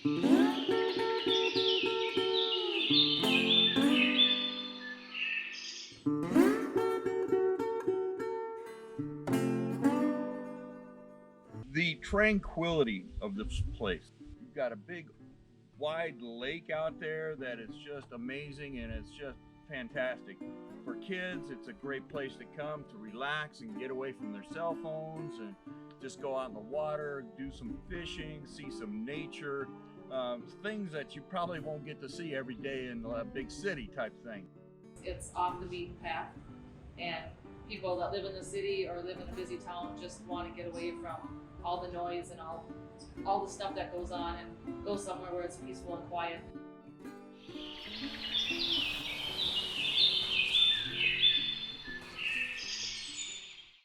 The tranquility of this place. You've got a big wide lake out there that is just amazing, and it's just fantastic. For kids, it's a great place to come to relax and get away from their cell phones and just go out in the water, do some fishing, see some nature, things that you probably won't get to see every day in a big city type thing. It's off the beaten path, and people that live in the city or live in a busy town just want to get away from all the noise and all the stuff that goes on and go somewhere where it's peaceful and quiet.